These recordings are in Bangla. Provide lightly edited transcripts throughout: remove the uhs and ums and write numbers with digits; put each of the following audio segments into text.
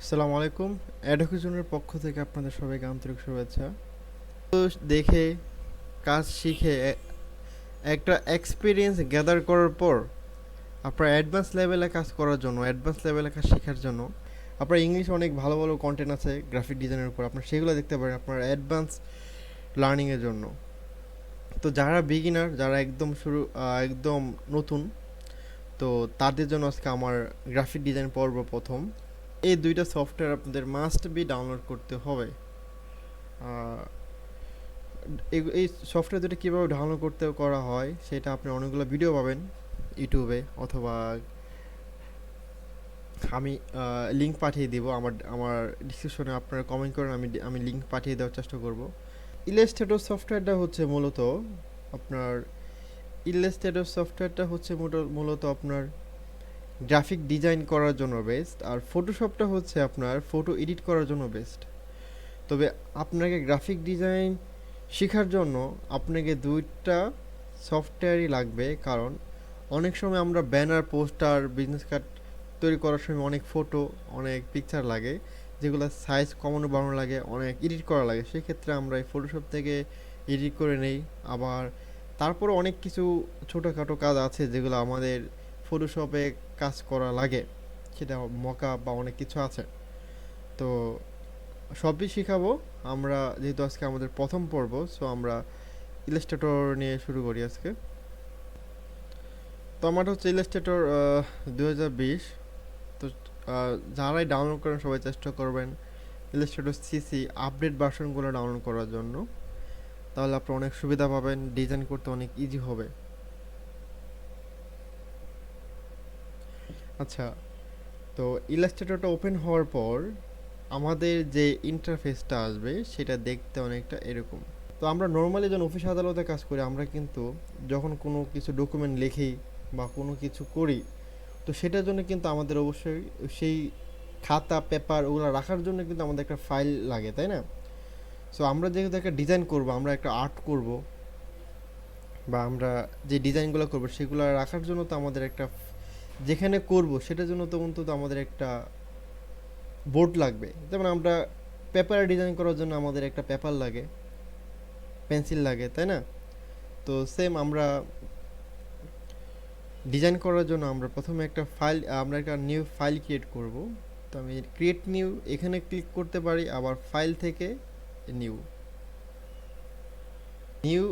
আসসালামু আলাইকুম। অ্যাডোকেশনের পক্ষ থেকে আপনাদের সবাইকে আন্তরিক শুভেচ্ছা। তো দেখে কাজ শিখে একটা এক্সপিরিয়েন্স গ্যাদার করার পর আপনার অ্যাডভান্স লেভেলে কাজ করার জন্য, অ্যাডভান্স লেভেলে কাজ শেখার জন্য আপনার ইংলিশ অনেক ভালো ভালো কন্টেন্ট আছে গ্রাফিক ডিজাইনের উপর, আপনার সেগুলো দেখতে পারেন আপনার অ্যাডভান্স লার্নিংয়ের জন্য। তো যারা বিগিনার, যারা একদম নতুন, তো তাদের জন্য আজকে আমার গ্রাফিক ডিজাইন পর্ব প্রথম। এই দুইটা সফটওয়্যার আপনাদের মাস্ট বি ডাউনলোড করতে হবে। এই সফটওয়্যার দুটো কীভাবে ডাউনলোড করা হয় সেটা আপনি অনেকগুলো ভিডিও পাবেন ইউটিউবে, অথবা আমি লিঙ্ক পাঠিয়ে দিব আমার আমার ডিসক্রিপশনে। আপনারা কমেন্ট করেন, আমি লিঙ্ক পাঠিয়ে দেওয়ার চেষ্টা করব। ইলাস্ট্রেটর সফটওয়্যারটা হচ্ছে মূলত আপনার মূলত আপনার গ্রাফিক ডিজাইন করার জন্য বেস্ট, আর ফটোশপটা হচ্ছে আপনার ফটো এডিট করার জন্য বেস্ট। তবে আপনাকে গ্রাফিক ডিজাইন শেখার জন্য আপনাকে দুইটা সফটওয়্যারই লাগবে, কারণ অনেক সময় আমরা ব্যানার, পোস্টার, বিজনেস কার্ড তৈরি করার সময় অনেক ফটো, অনেক পিকচার লাগে, যেগুলো সাইজ কমানো বাড়ানো লাগে, অনেক এডিট করা লাগে। সেক্ষেত্রে আমরা এই ফটোশপ থেকে এডিট করে নেই। আবার তারপরে অনেক কিছু ছোটোখাটো কাজ আছে যেগুলো আমাদের ফটোশপে কাজ করা লাগে, সেটা মকআপ বা অনেক কিছু আছে। তো সবই শেখাবো আমরা, যেহেতু আজকে আমাদের প্রথম পর্ব, সো আমরা ইলাস্ট্রেটর নিয়ে শুরু করি আজকে। তো আমার হচ্ছে ইলাস্ট্রেটর 2020। তো যারাই ডাউনলোড করেন সবাই চেষ্টা করবেন ইলাস্ট্রেটর সিসি আপডেট ভার্সনগুলো ডাউনলোড করার জন্য, তাহলে আপনি অনেক সুবিধা পাবেন, ডিজাইন করতে অনেক ইজি হবে। আচ্ছা, তো ইলাস্ট্রেটরটা ওপেন হওয়ার পর আমাদের যে ইন্টারফেসটা আসবে সেটা দেখতে অনেকটা এরকম। তো আমরা নর্মালি যখন অফিস আদালতে কাজ করি, আমরা কিন্তু যখন কোনো কিছু ডকুমেন্ট লিখি বা কোনো কিছু করি, তো সেটার জন্য কিন্তু আমাদের অবশ্যই সেই খাতা, পেপার ওগুলো রাখার জন্য কিন্তু আমাদের একটা ফাইল লাগে, তাই না? সো আমরা যেহেতু একটা ডিজাইন করব, আমরা একটা আর্ট করব, বা আমরা যে ডিজাইনগুলো করব সেগুলো রাখার জন্য তো আমাদের একটা, যেখানে করব সেটার জন্য তো অন্তত আমাদের একটা বোর্ড লাগবে। যেমন আমরা পেপারে ডিজাইন করার জন্য আমাদের একটা পেপার লাগে, পেন্সিল লাগে, তাই না? তো সেম আমরা ডিজাইন করার জন্য আমরা প্রথমে একটা নিউ ফাইল ক্রিয়েট করব। তো আমি ক্রিয়েট নিউ এখানে ক্লিক করতে পারি, আবার ফাইল থেকে নিউ নিউ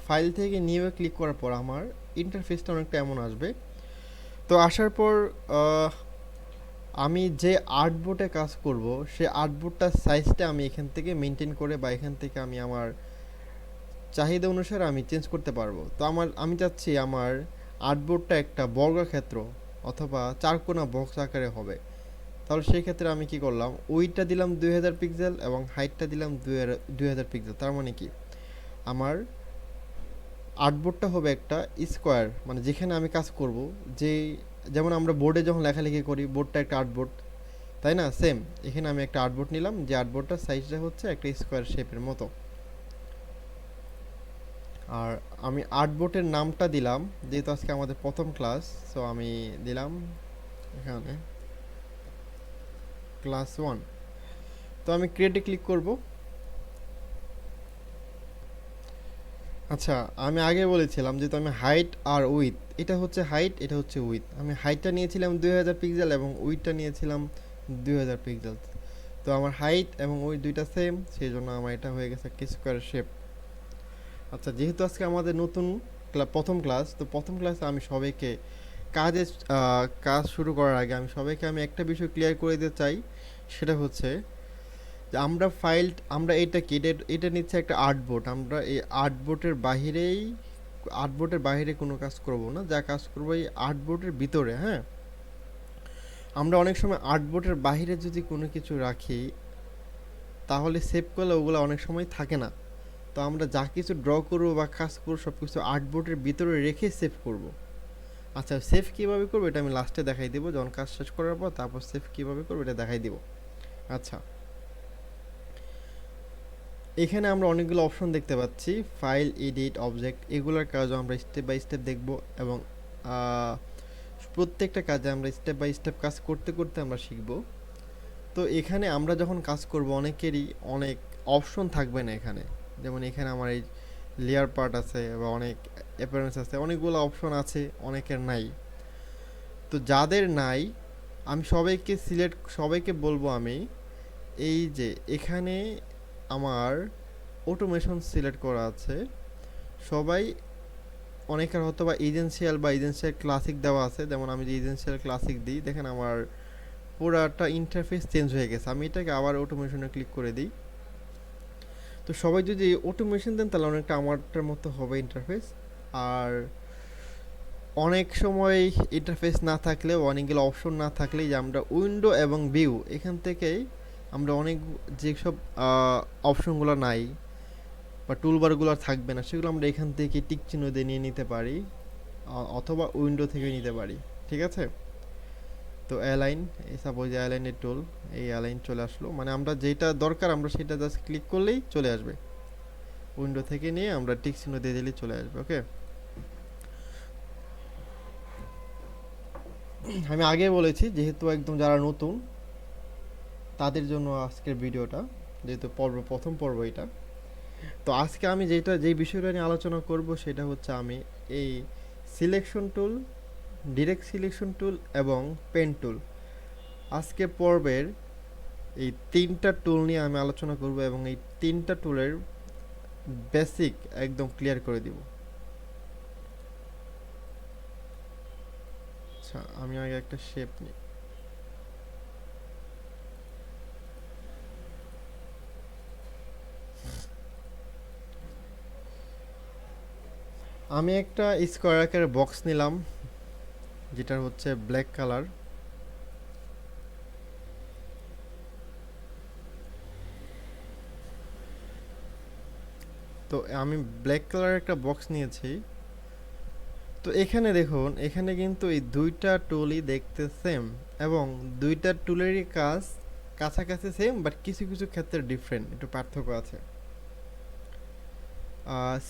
ফাইল থেকে নিউ এ ক্লিক করার পর আমার ইন্টারফেসটা অনেকটা এমন আসবে। তো আসার পর আমি যে আর্টবোর্ডে কাজ করব সেই আর্টবোর্ডটার সাইজটা আমি এখান থেকে মেনটেন করে, বা এখান থেকে আমি আমার চাহিদা অনুসারে আমি চেঞ্জ করতে পারবো। তো আমি চাচ্ছি আমার আর্টবোর্ডটা একটা বর্গক্ষেত্র অথবা চারকোনা বক্স আকারে হবে। তাহলে সেই ক্ষেত্রে আমি কি করলাম, উইডটা দিলাম 2000 পিক্সেল এবং হাইটটা দিলাম 2000 পিক্সেল। তার মানে কি, আমার আর্টবোর্ডটা হবে একটা স্কোয়ার, মানে যেখানে আমি কাজ করব, যেমন আমরা বোর্ডে যখন লেখালেখি করি, বোর্ডটা একটা আর্টবোর্ড, তাই না? সেম এখানে আমি একটা আর্টবোর্ড নিলাম, যে আর্টবোর্ডটার সাইজটা হচ্ছে একটা স্কোয়ার শেপের মতো। আর আমি আর্টবোর্ডের নামটা দিলাম, যেহেতু আজকে আমাদের প্রথম ক্লাস, সো আমি দিলাম এখানে class-1। তো আমি ক্রিয়েটে ক্লিক করব। আচ্ছা, আমি আগে বলেছিলাম যেহেতু আমি হাইট আর উইথ, এটা হচ্ছে হাইট, এটা হচ্ছে উইথ, আমি হাইটটা নিয়েছিলাম 2000 পিক্সেল এবং উইথটা নিয়েছিলাম 2000 পিক্সেল। তো আমার হাইট এবং উইথ দুইটা সেম, সেই জন্য আমার এটা হয়ে গেছে একটা স্কোয়ার শেপ। আচ্ছা, যেহেতু আজকে আমাদের নতুন প্রথম ক্লাস, তো প্রথম ক্লাসে আমি সবাইকে কাজ শুরু করার আগে আমি একটা বিষয় ক্লিয়ার করে দিতে চাই। সেটা হচ্ছে যে আমরা এটা নিচ্ছে একটা আর্টবোর্ড। আমরা এই আর্টবোর্ডের বাইরে কোনো কাজ করব না, যা কাজ করব এই আর্টবোর্ডের ভিতরে। হ্যাঁ, আমরা অনেক সময় আর্টবোর্ডের বাইরে যদি কোনো কিছু রাখি, তাহলে সেভ করলে ওগুলো অনেক সময় থাকে না। তো আমরা যা কিছু ড্র করবো বা কাজ করবো সব কিছু আর্টবোর্ডের ভিতরে রেখে সেভ করব। আচ্ছা, সেভ কীভাবে করবো এটা আমি লাস্টে দেখাই দেবো, যখন কাজ শেষ করার পর তারপর সেভ কীভাবে করবো এটা দেখাই দিব। আচ্ছা, এখানে আমরা অনেকগুলো অপশন দেখতে পাচ্ছি, ফাইল, এডিট, অবজেক্ট, এগুলোর কাজও আমরা স্টেপ বাই স্টেপ দেখব, এবং প্রত্যেকটা কাজে আমরা স্টেপ বাই স্টেপ কাজ করতে করতে আমরা শিখব। তো এখানে আমরা যখন কাজ করব অনেকেরই অনেক অপশন থাকবে না এখানে। যেমন এখানে আমার এই লেয়ার পার্ট আছে বা অনেক অ্যাপিয়ারেন্স আছে, অনেকগুলো অপশন আছে, অনেকের নাই। তো যাদের নাই আমি সবাইকে বলবো আমি এই যে এখানে আমার অটোমেশন সিলেক্ট করা আছে, সবাই অনেকের হয়তো বা এজেন্সিয়াল ক্লাসিক দেওয়া আছে। যেমন আমি যে এজেন্সিয়াল ক্লাসিক দিই, দেখেন আমার পুরাটা ইন্টারফেস চেঞ্জ হয়ে গেছে। আমি এটাকে আবার অটোমেশনে ক্লিক করে দিই। তো সবাই যদি অটোমেশন দেন তাহলে অনেকটা আমারটার মতো হবে ইন্টারফেস। আর অনেক সময় ইন্টারফেস না থাকলেও, অনেকগুলো অপশন না থাকলেই যে আমরা উইন্ডো এবং ভিউ এখান থেকেই আমরা অনেক যেসব অপশনগুলো নাই বা টুলবারগুলো থাকবে না সেগুলো আমরা এখান থেকে টিক চিহ্ন দিয়ে নিয়ে নিতে পারি, অথবা উইন্ডো থেকে নিতে পারি। ঠিক আছে? তো অ্যালাইন, এই সাপোজ অ্যালাইনের টুল, এই অ্যালাইন চলে আসলো, মানে আমরা যেটা দরকার আমরা সেটা জাস্ট ক্লিক করলেই চলে আসবে। উইন্ডো থেকে নিয়ে আমরা টিক চিহ্ন দিয়ে দিলেই চলে আসবে। ওকে, আমি আগে বলেছি যেহেতু একদম যারা নতুন তাদের জন্য আজকের ভিডিওটা, যেহেতু প্রথম পর্ব এটা। তো আজকে আমি যেই বিষয়টা নিয়ে আলোচনা করব সেটা হচ্ছে আমি এই selection tool, direct selection tool এবং পেন টুল, আজকে পর্বের এই তিনটা টুল নিয়ে আমি আলোচনা করব এবং এই তিনটা টুলের বেসিক একদম ক্লিয়ার করে দিব। আচ্ছা, আমি আগে একটা শেপ নিই। আমি একটা স্কোয়ার আকারের বক্স নিলাম যেটা হচ্ছে ব্ল্যাক কালার। তো আমি ব্ল্যাক কালারের একটা বক্স নিয়েছি। তো এখানে দেখুন, এখানে কিন্তু এই দুইটা টুলই দেখতে সেম এবং দুইটা টুলেরই কাজ কাছাকাছি সেম, বাট কিছু কিছু ক্ষেত্রে ডিফারেন্ট, একটু পার্থক্য আছে।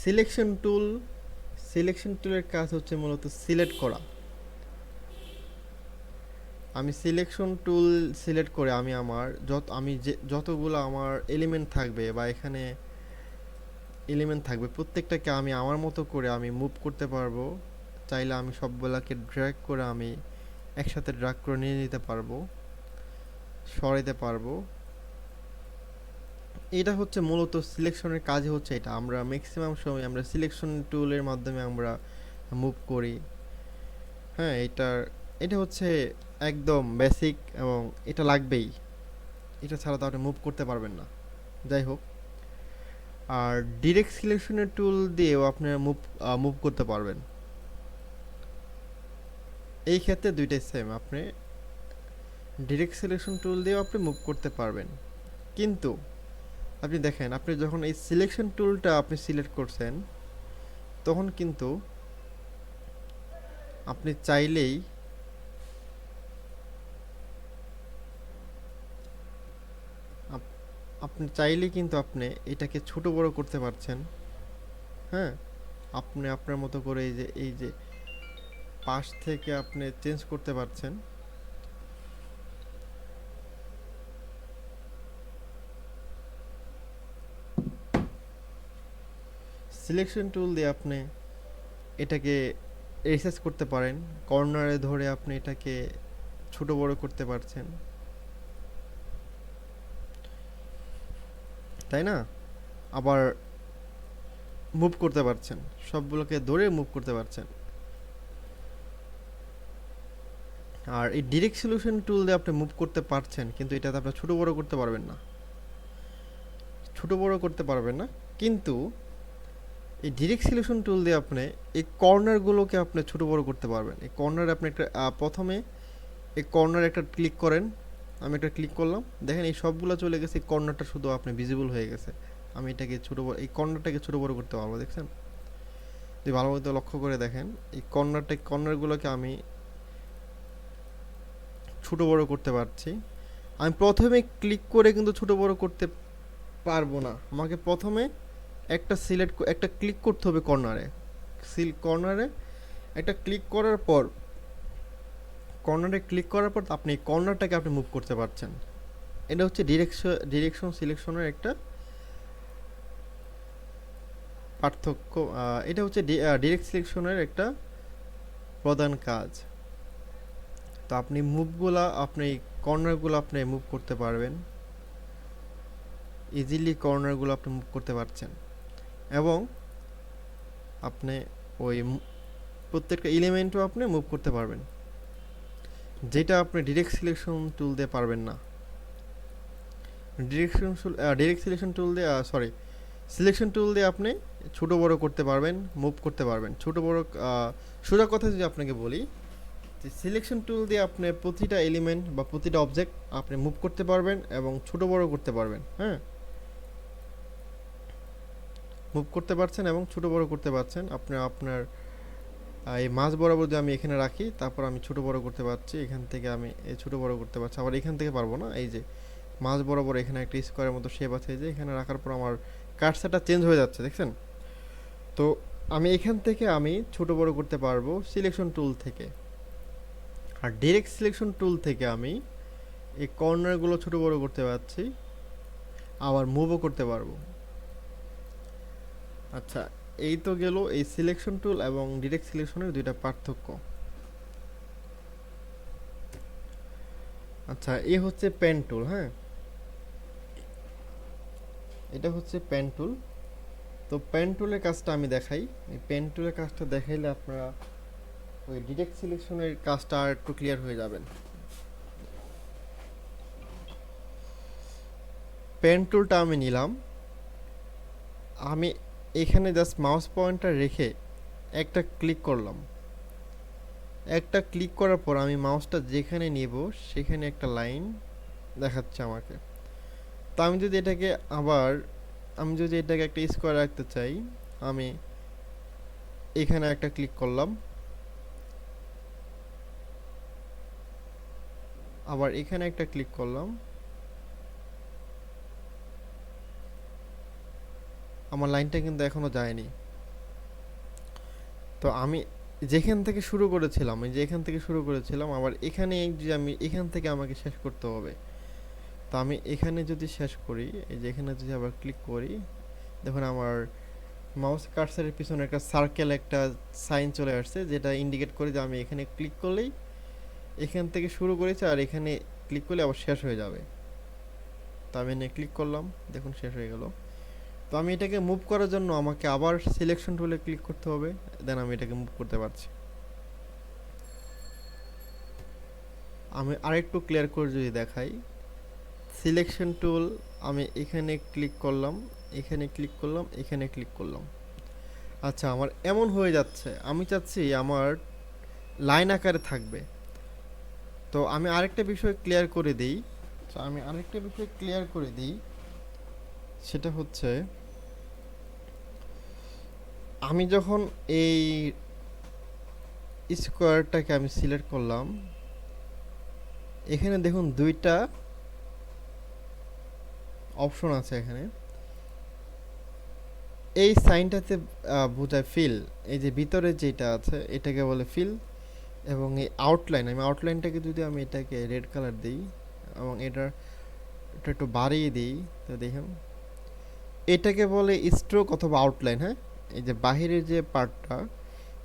সিলেকশন টুল, সিলেকশন টুলের কাজ হচ্ছে মূলত সিলেক্ট করা। আমি সিলেকশন টুল সিলেক্ট করে আমি যতগুলো আমার এলিমেন্ট থাকবে বা এখানে এলিমেন্ট থাকবে প্রত্যেকটাকে আমি আমার মতো করে আমি মুভ করতে পারবো। চাইলে আমি সবগুলাকে ড্র্যাগ করে আমি একসাথে ড্র্যাগ করে নিয়ে নিতে পারবো, সরাইতে পারবো। এটা হচ্ছে মূলত সিলেকশনের কাজে হচ্ছে এটা। আমরা ম্যাক্সিমাম সময় আমরা সিলেকশন টুলের মাধ্যমে আমরা মুভ করি। হ্যাঁ, এটা হচ্ছে একদম বেসিক এবং এটা লাগবেই। এটা ছাড়া তো আপনি মুভ করতে পারবেন না। যাই হোক, আর ডিরেক্ট সিলেকশনের টুল দিয়েও আপনারা মুভ করতে পারবেন। এই ক্ষেত্রে দুইটাই সেম, আপনি ডিরেক্ট সিলেকশন টুল দিয়েও আপনি মুভ করতে পারবেন। কিন্তু আপনি দেখেন, আপনি যখন এই সিলেকশন টুলটা আপনি সিলেক্ট করছেন তখন কিন্তু আপনি চাইলেই কিন্তু আপনি এটাকে ছোট বড় করতে পারছেন। হ্যাঁ, আপনি আপনার মতো করে এই যে পাশ থেকে আপনি চেঞ্জ করতে পারছেন। সিলেকশন টুল দিয়ে আপনি এটাকে রিসার্চ করতে পারেন, কর্নারে ধরে আপনি এটাকে ছোট বড় করতে পারছেন, তাই না? আবার মুভ করতে পারছেন, সবগুলোকে ধরে মুভ করতে পারছেন। আর এই ডিরেক্ট সলিউশন টুল দিয়ে আপনি মুভ করতে পারছেন, কিন্তু এটাতে আপনি ছোট বড় করতে পারবেন না, কিন্তু এই ডিরেক্ট সলিউশন টুল দিয়ে আপনি এই কর্নারগুলোকে আপনি ছোট বড় করতে পারবেন। এই কর্নারে আপনি একটা প্রথমে এই কর্নারে একটা ক্লিক করেন। আমি একটা ক্লিক করলাম, দেখেন এই সবগুলো চলে গেছে, এই কর্নারটা শুধু আপনি ভিজিবল হয়ে গেছে। আমি এটাকে এই কর্নারটাকে ছোট বড় করতে পারবো, দেখছেন? যদি ভালো মতো লক্ষ্য করে দেখেন, এই কর্নারগুলোকে আমি ছোট বড় করতে পারছি। আমি প্রথমে ক্লিক করে কিন্তু ছোট বড় করতে পারবো না, আমাকে প্রথমে একটা ক্লিক করতে হবে কর্নারে। কর্নারে একটা কর্নারে ক্লিক করার পর আপনি কর্নারটাকে আপনি মুভ করতে পারছেন। এটা হচ্ছে ডিরেকশন সিলেকশনের একটা পার্থক্য। এটা হচ্ছে ডিরেক্ট সিলেকশনের একটা প্রধান কাজ। তো আপনি মুভগুলা, আপনি কর্নারগুলো আপনি মুভ করতে পারবেন, ইজিলি কর্নারগুলো আপনি মুভ করতে পারছেন, এবং আপনি ওই প্রত্যেকটা এলিমেন্টও আপনি মুভ করতে পারবেন, যেটা আপনি ডিরেক্ট সিলেকশন টুল দিয়ে পারবেন না। ডিরেক্ট সিলেকশন টুল দিয়ে সিলেকশন টুল দিয়ে আপনি ছোট বড় করতে পারবেন, মুভ করতে পারবেন। ছোট বড় সোজা কথা যদি আপনাকে বলি, যে সিলেকশন টুল দিয়ে আপনি প্রতিটা এলিমেন্ট বা প্রতিটা অবজেক্ট আপনি মুভ করতে পারবেন এবং ছোট বড় করতে পারবেন। হ্যাঁ, মুভ করতে পারছেন এবং ছোট বড় করতে পারছেন। আপনি আপনার এই মাঝ বরাবর যদি আমি এখানে রাখি, তারপর আমি ছোট বড় করতে পারছি, এখান থেকে আমি এই ছোট বড় করতে পারছি, আবার এখান থেকে পারবো না। এই যে মাঝ বরাবর এখানে একটা স্কোয়ারের মতো শেপ আছে, যে এখানে রাখার পর আমার কার্সারটা চেঞ্জ হয়ে যাচ্ছে, দেখছেন? তো আমি এখান থেকে আমি ছোট বড় করতে পারবো সিলেকশন টুল থেকে। আর ডিরেক্ট সিলেকশন টুল থেকে আমি এই কর্নারগুলো ছোট বড় করতে পারছি, আবার মুভও করতে পারবো। আচ্ছা, এই তো গেল এই সিলেকশন টুল এবং ডিরেক্ট সিলেকশনের দুইটা পার্থক্য। আচ্ছা, এই হচ্ছে পেন টুল। হ্যাঁ, এটা হচ্ছে পেন টুল। তো পেন টুলের কাজটা আমি দেখাই। এই পেন টুলের কাজটা দেখাইলে আপনারা ওই ডিরেক্ট সিলেকশনের কাজটা আর একটু ক্লিয়ার হয়ে যাবেন। পেন টুলটা আমি নিলাম, আমি এখানে জাস্ট মাউস পয়েন্টার রেখে একটা ক্লিক করলাম। একটা ক্লিক করার পর আমি মাউসটা যেখানে নিব সেখানে একটা লাইন দেখাচ্ছে আমাকে। তো আমি যদি এটাকে একটা স্কোয়ার রাখতে চাই, আমি এখানে একটা ক্লিক করলাম, আবার এখানে একটা ক্লিক করলাম, আমার লাইনটা কিন্তু এখনো যায়নি। তো আমি যেখান থেকে শুরু করেছিলাম, আবার এখানে যে আমি এখান থেকে আমাকে শেষ করতে হবে। তো আমি এখানে যদি শেষ করি, এই যে এখানে যদি আবার ক্লিক করি, দেখুন আমার মাউস কার্সারের পিছনে একটা সার্কেল, একটা সাইন চলে আসছে, যেটা ইন্ডিকেট করে যে আমি এখানে ক্লিক করলেই এখান থেকে শুরু করেছি, আর এখানে ক্লিক করলে আবার শেষ হয়ে যাবে। তো আমি এখানে ক্লিক করলাম, দেখুন শেষ হয়ে গেল। তো আমি এটাকে মুভ করার জন্য আমাকে আবার সিলেকশন টুলে ক্লিক করতে হবে, দেন আমি এটাকে মুভ করতে পারছি। আমি আরেকটু ক্লিয়ার করে যদি দেখাই, সিলেকশন টুল, আমি এখানে ক্লিক করলাম, এখানে ক্লিক করলাম, এখানে ক্লিক করলাম। আচ্ছা, আমার এমন হয়ে যাচ্ছে, আমি চাচ্ছি আমার লাইন আকারে থাকবে। তো আমি আরেকটা বিষয় ক্লিয়ার করে দিই, সেটা হচ্ছে আমি যখন এই স্কোয়ারটাকে আমি সিলেক্ট করলাম, এখানে দেখুন দুইটা অপশন আছে এখানে। এই সাইনটাতে বোঝায় ফিল, এই যে ভিতরে যেটা আছে এটাকে বলে ফিল, এবং এই আউটলাইন, আমি আউটলাইনটাকে যদি আমি এটাকে রেড কালার দিই এবং এটা একটু বাড়িয়ে দিই, তো দেখুন এটাকে বলে স্ট্রোক অথবা আউটলাইন। হ্যাঁ, এই যে বাহিরের যে পার্টটা,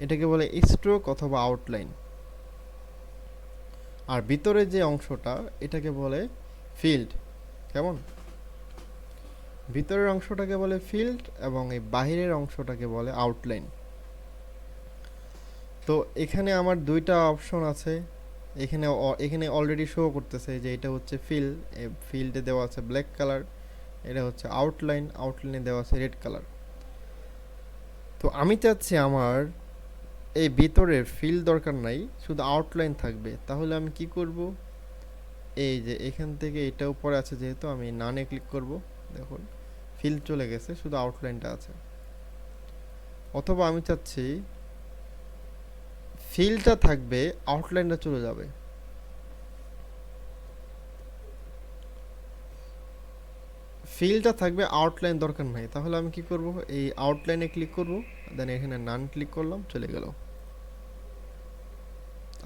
এটাকে বলে স্ট্রোক অথবা আউটলাইন, আর ভিতরের যে অংশটা এটাকে বলে ফিল্ড। কেমন? ভিতরের অংশটাকে বলে ফিল্ড এবং এই বাহিরের অংশটাকে বলে আউটলাইন। তো এখানে আমার দুইটা অপশন আছে, এখানে অলরেডি শো করতেছে যে এটা হচ্ছে ফিল, ফিল্ডে দেওয়া আছে ব্ল্যাক কালার, এটা হচ্ছে আউটলাইন, আউটলাইনে দেওয়া আছে রেড কালার। তো আমি চাচ্ছি আমার এই ভিতরের ফিল দরকার নাই, শুধু আউটলাইন থাকবে। তাহলে আমি কি করব, এই যে এখান থেকে এটা উপরে আছে যেহেতু, আমি নানে ক্লিক করব, দেখুন ফিল চলে গেছে, শুধু আউটলাইনটা আছে। অথবা আমি চাচ্ছি ফিলটা থাকবে, আউটলাইনটা চলে যাবে। ফিলটা থাকবে, আউটলাইন দরকার নাই। তাহলে আমি কি করব, এই আউটলাইনে ক্লিক করব, দেন এখানে নান ক্লিক করলাম, চলে গেল।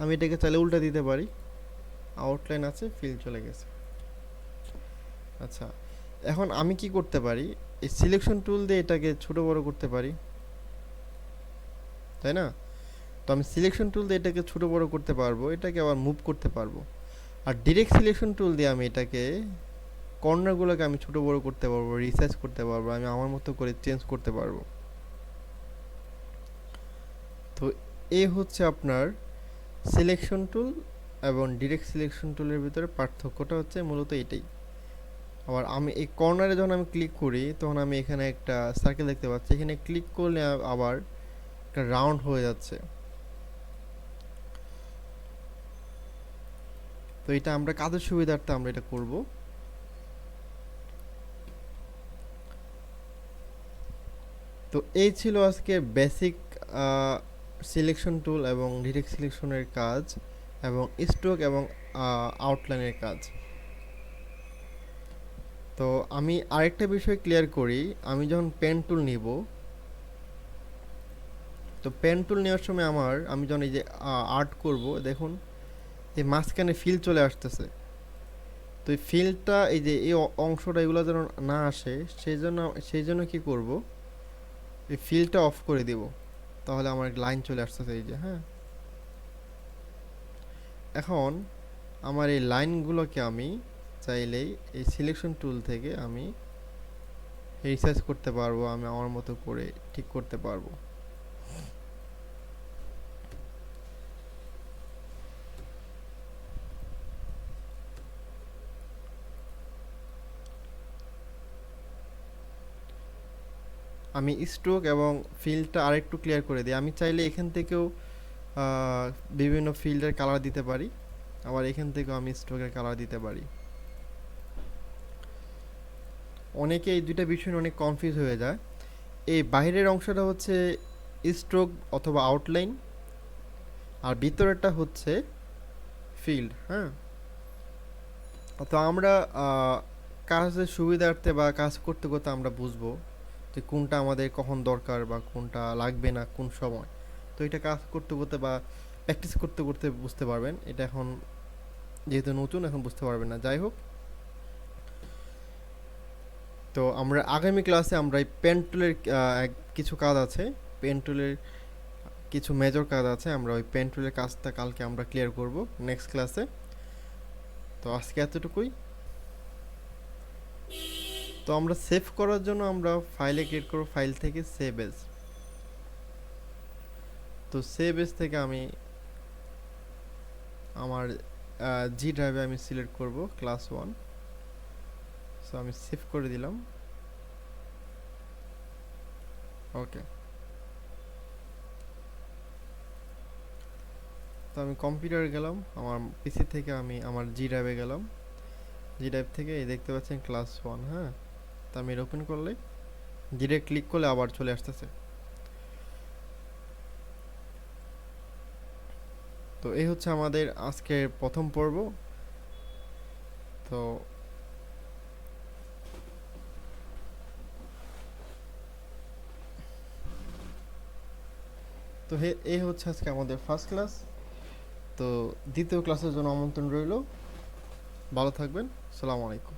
আমি এটাকে চাইলে উল্টা দিতে পারি, আউটলাইন আছে, ফিল চলে গেছে। আচ্ছা, এখন আমি কি করতে পারি, এই সিলেকশন টুল দিয়ে এটাকে ছোট বড় করতে পারি, তাই না? তো আমি সিলেকশন টুল দিয়ে এটাকে ছোট বড় করতে পারবো, এটাকে আবার মুভ করতে পারবো। আর ডিরেক্ট সিলেকশন টুল দিয়ে আমি এটাকে কর্নারগুলোকে আমি ছোট বড় করতে পারবো, রিসাইজ করতে পারবো, আমি আমার মতো করে চেঞ্জ করতে পারবো। তো এ হচ্ছে আপনার সিলেকশন টুল এবং ডিরেক্ট সিলেকশন টুলের ভিতরে পার্থক্যটা হচ্ছে মূলত এটাই। আবার আমি এই কর্নারে যখন আমি ক্লিক করি তখন আমি এখানে একটা সার্কেল দেখতে পাচ্ছি, এখানে ক্লিক করলে আবার একটা রাউন্ড হয়ে যাচ্ছে। তো এটা আমরা কাজের সুবিধার্থে আমরা এটা করব। তো এই ছিল আজকে বেসিক সিলেকশন টুল এবং ডিরেক্ট সিলেকশনের কাজ এবং স্ট্রোক এবং আউটলাইনের কাজ। তো আমি আরেকটা বিষয় ক্লিয়ার করি, আমি যখন পেন টুল নিব, তো পেন টুল নেওয়ার সময় আমি যখন এই যে আর্ট করব, দেখুন এই মাঝখানে ফিল চলে আসতেছে। তো এই ফিলটা এই যে এই অংশটা এগুলো যেন না আসে, সেই জন্য কি করব, এই ফিলটা অফ করে দিব, তাহলে আমার লাইন চলে আসতেছে এই যে। হ্যাঁ, এখন আমার এই লাইনগুলোকে আমি চাইলেই এই সিলেকশন টুল থেকে আমি রিসার্চ করতে পারবো, আমি আমার মতো করে ঠিক করতে পারবো। আমি স্ট্রোক এবং ফিলটা আরেকটু ক্লিয়ার করে দিই, আমি চাইলে এখান থেকেও বিভিন্ন ফিল্ডের কালার দিতে পারি, আবার এখান থেকেও আমি স্ট্রোকের কালার দিতে পারি। অনেকে এই দুইটা বিষয় অনেক কনফিউজ হয়ে যায়। এই বাইরের অংশটা হচ্ছে স্ট্রোক অথবা আউটলাইন, আর ভিতরেরটা হচ্ছে ফিল্ড। হ্যাঁ, তো আমরা কাজের সুবিধার্থে বা কাজ করতে করতে আমরা বুঝবো যে কোনটা আমাদের কখন দরকার বা কোনটা লাগবে না কোন সময়। তো এটা কাজ করতে করতে বা প্র্যাকটিস করতে করতে বুঝতে পারবেন, এটা এখন যেহেতু নতুন এখন বুঝতে পারবেন না। যাই হোক, তো আমরা আগামী ক্লাসে আমরা এই পেন টুলের কিছু কাজ আছে, পেন টুলের কিছু মেজর কাজ আছে, আমরা ওই পেন টুলের কাজটা কালকে আমরা ক্লিয়ার করব নেক্সট ক্লাসে। তো আজকে এতটুকুই। তো আমরা সেভ করার জন্য আমরা ফাইলে ক্রিয়েট করব, ফাইল থেকে সেভ এজ। তো সেভ এজ থেকে আমি আমার জি ড্রাইভে আমি সিলেক্ট করব class-1। সো আমি সেভ করে দিলাম। ওকে, তো আমি কম্পিউটারে গেলাম, আমার পিসি থেকে আমি আমার জি ড্রাইভে গেলাম, জি ড্রাইভ থেকে এই দেখতে পাচ্ছেন class-1। হ্যাঁ, তো আমি এটা ওপেন করলে ডিরেক্ট ক্লিক করলে আবার চলে আসতেছে। তো এই হচ্ছে আমাদের আজকের প্রথম পর্ব। তো তো এই হচ্ছে আজকে আমাদের ফার্স্ট ক্লাস। তো দ্বিতীয় ক্লাসের জন্য আমন্ত্রণ রইল। ভালো থাকবেন। আসসালামু আলাইকুম।